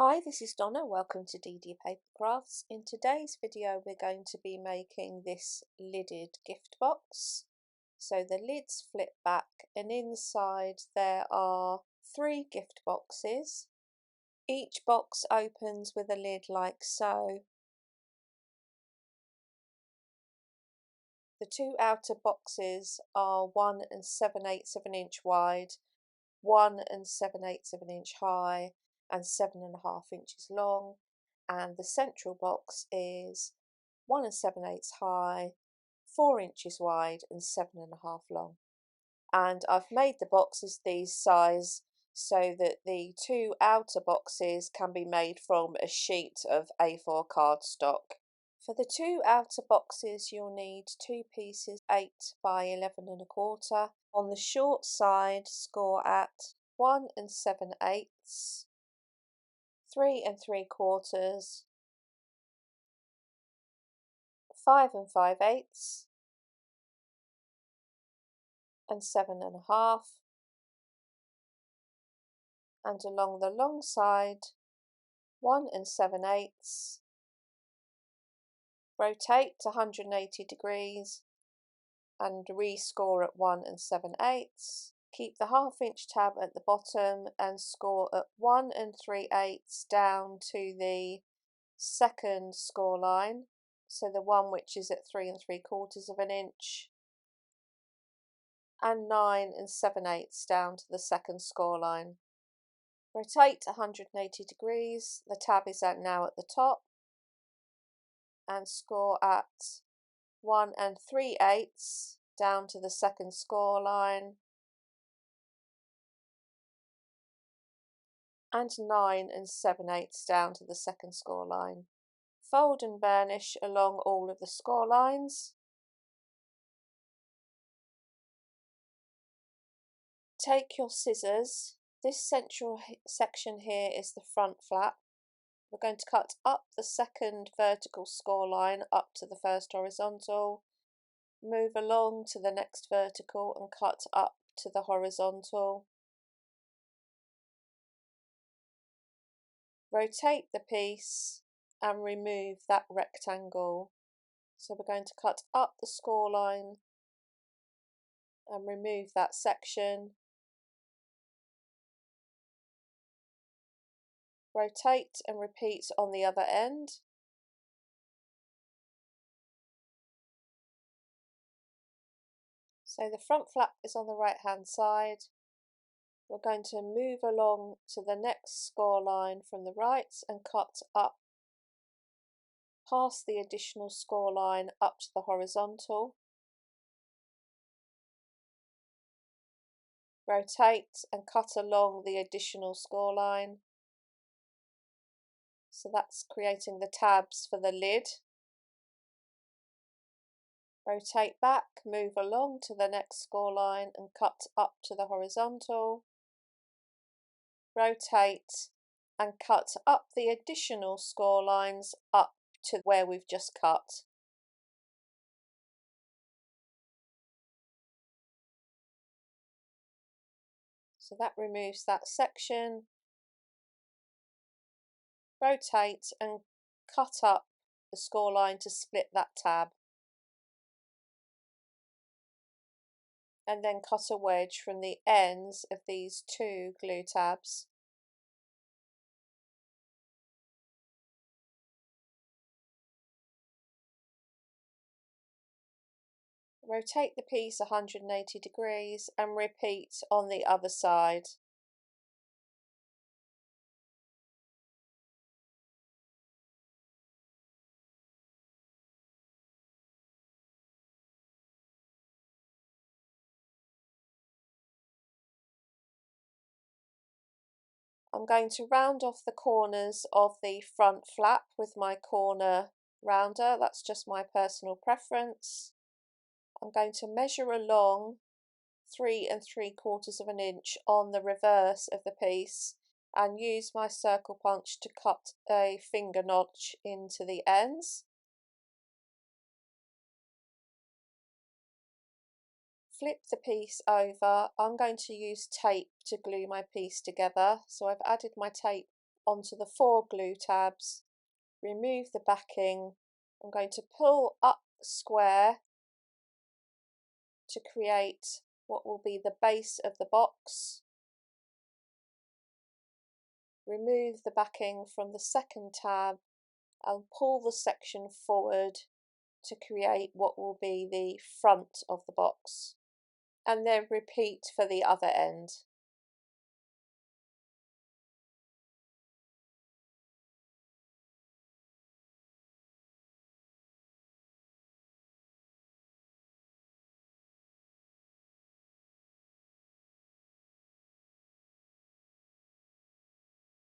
Hi, this is Donna. Welcome to DD Paper Crafts. In today's video, we're going to be making this lidded gift box. So the lids flip back and inside there are 3 gift boxes. Each box opens with a lid like so. The 2 outer boxes are 1 7/8 of an inch wide, 1 7/8 of an inch high, and 7.5 inches long, and the central box is 1 7/8 high, 4 inches wide, and 7.5 long. And I've made the boxes these size so that the 2 outer boxes can be made from a sheet of A4 cardstock. For the 2 outer boxes you'll need 2 pieces 8 by 11.25. On the short side score at 1 7/8, 3 3/4, 5 5/8, and 7.5, and along the long side 1 7/8, rotate to 180 degrees and rescore at 1 7/8. Keep the ½ inch tab at the bottom and score at 1 3/8 down to the second score line, so the one which is at 3 3/4 of an inch, and 9 7/8 down to the second score line. Rotate 180 degrees, the tab is now at the top, and score at 1 3/8 down to the second score line, and 9 7/8 down to the second score line. Fold and burnish along all of the score lines. Take your scissors. This central section here is the front flap. We're going to cut up the second vertical score line up to the first horizontal, move along to the next vertical and cut up to the horizontal. Rotate the piece and remove that rectangle. So we're going to cut up the score line and remove that section. Rotate and repeat on the other end. So the front flap is on the right hand side. We're going to move along to the next score line from the right and cut up past the additional score line up to the horizontal. Rotate and cut along the additional score line. So that's creating the tabs for the lid. Rotate back, move along to the next score line and cut up to the horizontal. Rotate and cut up the additional score lines up to where we've just cut. So that removes that section. Rotate and cut up the score line to split that tab. And then cut a wedge from the ends of these 2 glue tabs. Rotate the piece 180 degrees and repeat on the other side. I'm going to round off the corners of the front flap with my corner rounder. That's just my personal preference. I'm going to measure along 3 3/4 of an inch on the reverse of the piece and use my circle punch to cut a finger notch into the ends. Flip the piece over. I'm going to use tape to glue my piece together, so I've added my tape onto the 4 glue tabs, remove the backing. I'm going to pull up the square to create what will be the base of the box. Remove the backing from the second tab and pull the section forward to create what will be the front of the box, and then repeat for the other end.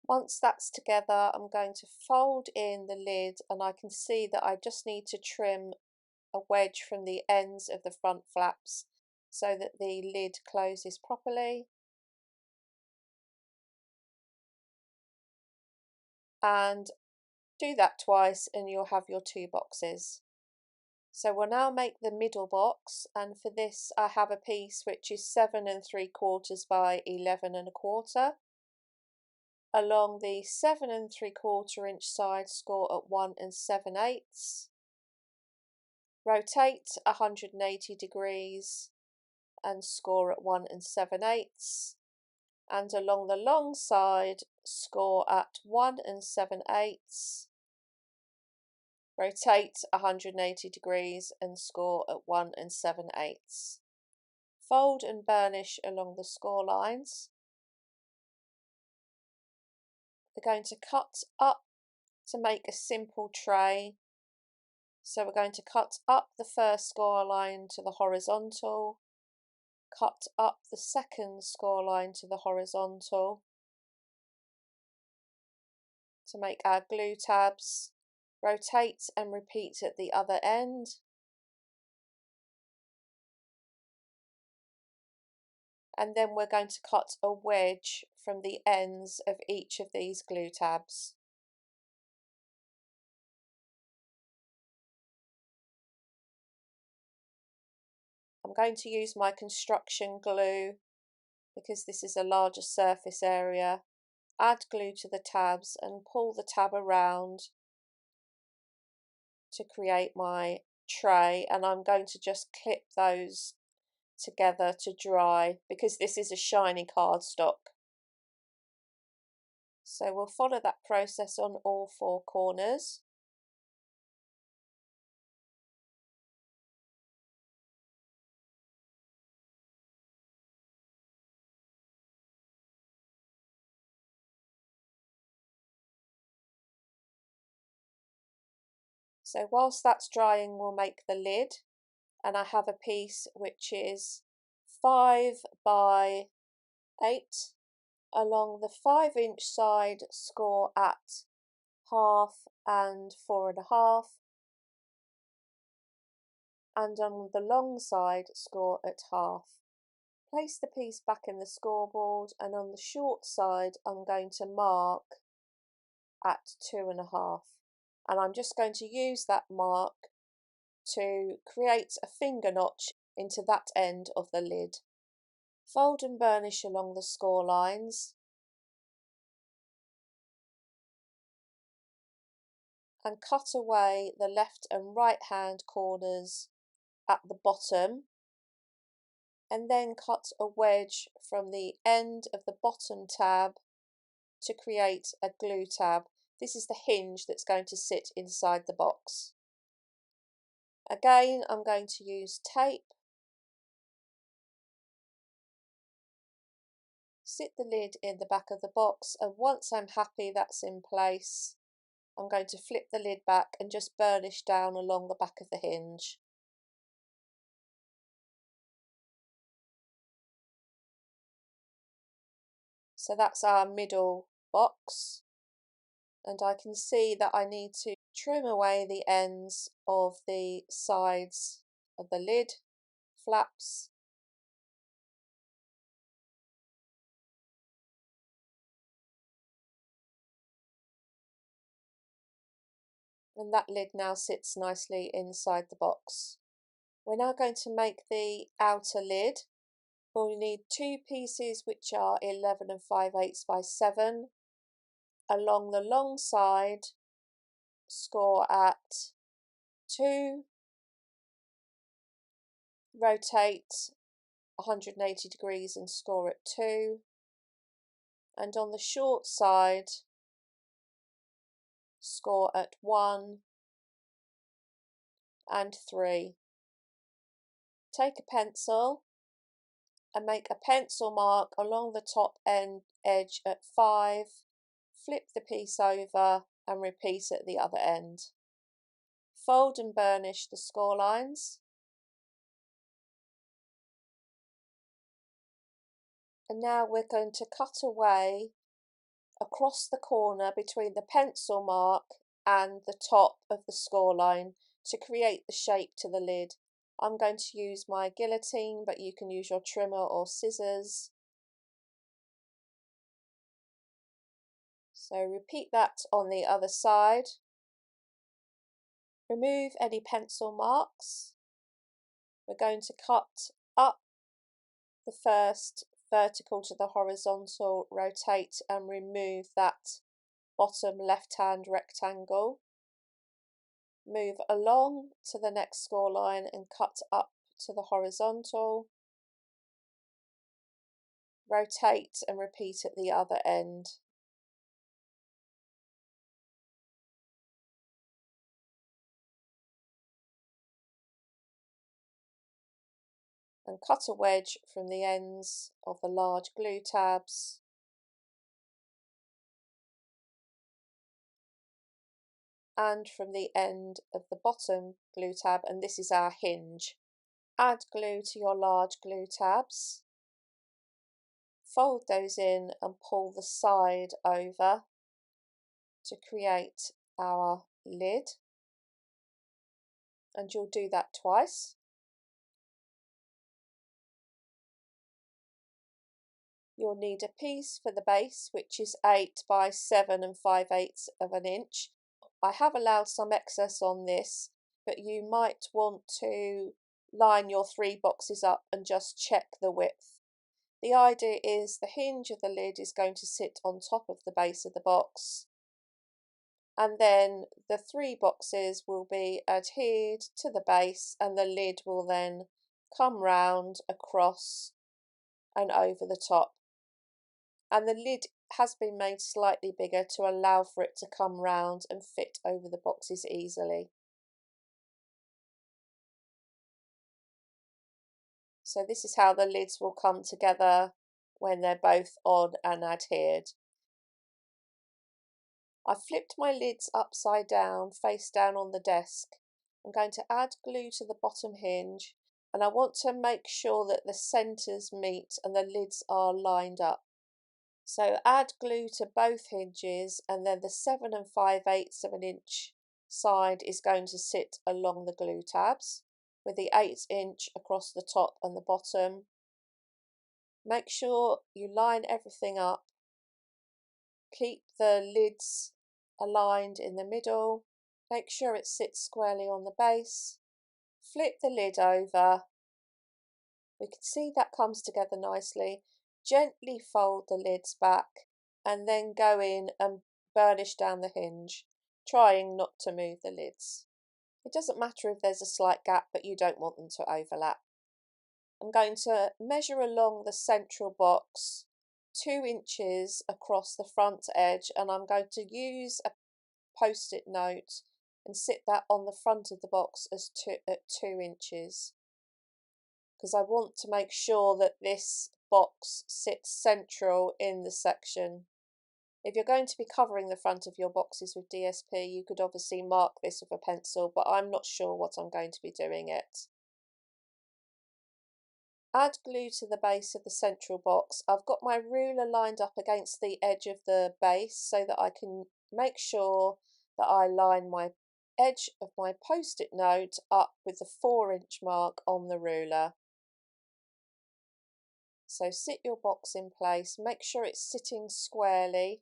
Once that's together, I'm going to fold in the lid, and I can see that I just need to trim a wedge from the ends of the front flaps so that the lid closes properly. And do that twice and you'll have your 2 boxes. So we'll now make the middle box, and for this I have a piece which is 7 3/4 by 11 1/4. Along the 7 3/4 inch side, score at 1 7/8. Rotate 180 degrees and score at 1 7/8. And along the long side, score at 1 7/8. Rotate 180 degrees and score at 1 7/8. Fold and burnish along the score lines. We're going to cut up to make a simple tray. So we're going to cut up the first score line to the horizontal, cut up the second score line to the horizontal to make our glue tabs. Rotate and repeat at the other end. And then we're going to cut a wedge from the ends of each of these glue tabs. I'm going to use my construction glue because this is a larger surface area. Add glue to the tabs and pull the tab around to create my tray, and I'm going to just clip those together to dry because this is a shiny cardstock. So we'll follow that process on all 4 corners. So whilst that's drying, we'll make the lid, and I have a piece which is 5 by 8. Along the 5-inch side, score at 1/2 and 4 1/2, and on the long side, score at 1/2. Place the piece back in the scoreboard, and on the short side I'm going to mark at 2 1/2, and I'm just going to use that mark to create a finger notch into that end of the lid. Fold and burnish along the score lines and cut away the left and right hand corners at the bottom, and then cut a wedge from the end of the bottom tab to create a glue tab. This is the hinge that's going to sit inside the box. Again, I'm going to use tape. Sit the lid in the back of the box, and once I'm happy that's in place, I'm going to flip the lid back and just burnish down along the back of the hinge. So that's our middle box, and I can see that I need to trim away the ends of the sides of the lid flaps. And that lid now sits nicely inside the box. We're now going to make the outer lid. We'll need 2 pieces which are 11 5/8 by 7. along the long side, score at 2, rotate 180 degrees and score at 2, and on the short side, score at 1 and 3. Take a pencil and make a pencil mark along the top edge at 5, flip the piece over and repeat at the other end. Fold and burnish the score lines. And now we're going to cut away across the corner between the pencil mark and the top of the score line to create the shape to the lid. I'm going to use my guillotine, but you can use your trimmer or scissors. So repeat that on the other side. Remove any pencil marks. We're going to cut up the first vertical to the horizontal, rotate and remove that bottom left-hand rectangle. Move along to the next score line and cut up to the horizontal. Rotate and repeat at the other end. And cut a wedge from the ends of the large glue tabs. And from the end of the bottom glue tab, and this is our hinge. Add glue to your large glue tabs. Fold those in and pull the side over to create our lid. And you'll do that twice. You'll need a piece for the base, which is 8 by 7 5/8 of an inch. I have allowed some excess on this, but you might want to line your 3 boxes up and just check the width. The idea is the hinge of the lid is going to sit on top of the base of the box, and then the 3 boxes will be adhered to the base, and the lid will then come round across and over the top. And the lid has been made slightly bigger to allow for it to come round and fit over the boxes easily. So this is how the lids will come together when they're both on and adhered. I've flipped my lids upside down, face down on the desk. I'm going to add glue to the bottom hinge, and I want to make sure that the centres meet and the lids are lined up. So add glue to both hinges, and then the 7 5/8 of an inch side is going to sit along the glue tabs with the 1/8 inch across the top and the bottom. Make sure you line everything up. Keep the lids aligned in the middle. Make sure it sits squarely on the base. Flip the lid over. We can see that comes together nicely. Gently fold the lids back and then go in and burnish down the hinge, trying not to move the lids. It doesn't matter if there's a slight gap, but you don't want them to overlap. I'm going to measure along the central box 2 inches across the front edge, and I'm going to use a post-it note and sit that on the front of the box as at 2 inches. Because I want to make sure that this box sits central in the section. If you're going to be covering the front of your boxes with DSP, you could obviously mark this with a pencil, but I'm not sure what I'm going to be doing it. Add glue to the base of the central box. I've got my ruler lined up against the edge of the base so that I can make sure that I line my edge of my post-it note up with the 4-inch mark on the ruler. So sit your box in place, make sure it's sitting squarely.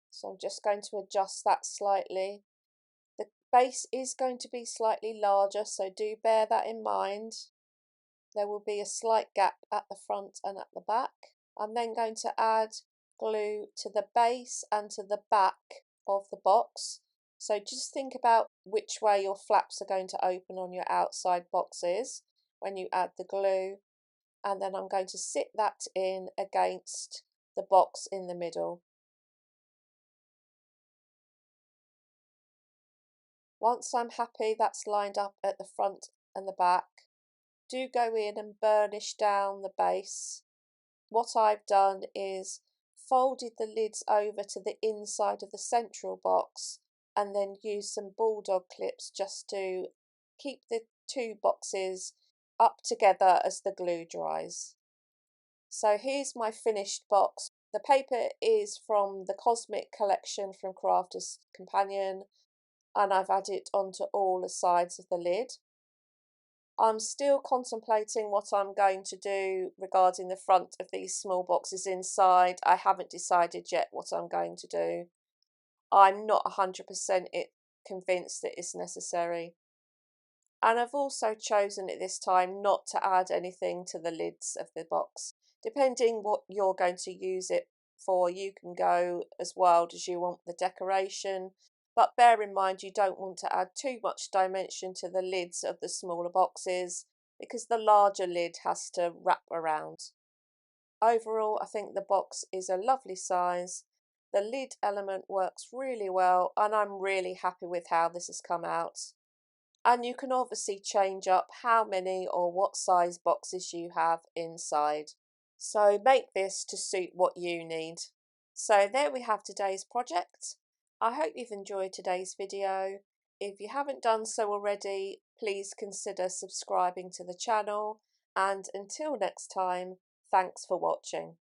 So I'm just going to adjust that slightly. The base is going to be slightly larger, so do bear that in mind. There will be a slight gap at the front and at the back. I'm then going to add glue to the base and to the back of the box. So just think about which way your flaps are going to open on your outside boxes when you add the glue, and then I'm going to sit that in against the box in the middle. Once I'm happy that's lined up at the front and the back, do go in and burnish down the base. What I've done is folded the lids over to the inside of the central box and then used some bulldog clips just to keep the two boxes up together as the glue dries. So here's my finished box. The paper is from the Cosmic collection from Crafter's Companion, and I've added it onto all the sides of the lid. I'm still contemplating what I'm going to do regarding the front of these small boxes inside. I haven't decided yet what I'm going to do. I'm not 100% convinced that it's necessary. And I've also chosen at this time not to add anything to the lids of the box. Depending what you're going to use it for, you can go as wild as you want with the decoration, but bear in mind you don't want to add too much dimension to the lids of the smaller boxes because the larger lid has to wrap around. Overall, I think the box is a lovely size. The lid element works really well, and I'm really happy with how this has come out. And you can obviously change up how many or what size boxes you have inside. So make this to suit what you need. So there we have today's project. I hope you've enjoyed today's video. If you haven't done so already, please consider subscribing to the channel. And until next time, thanks for watching.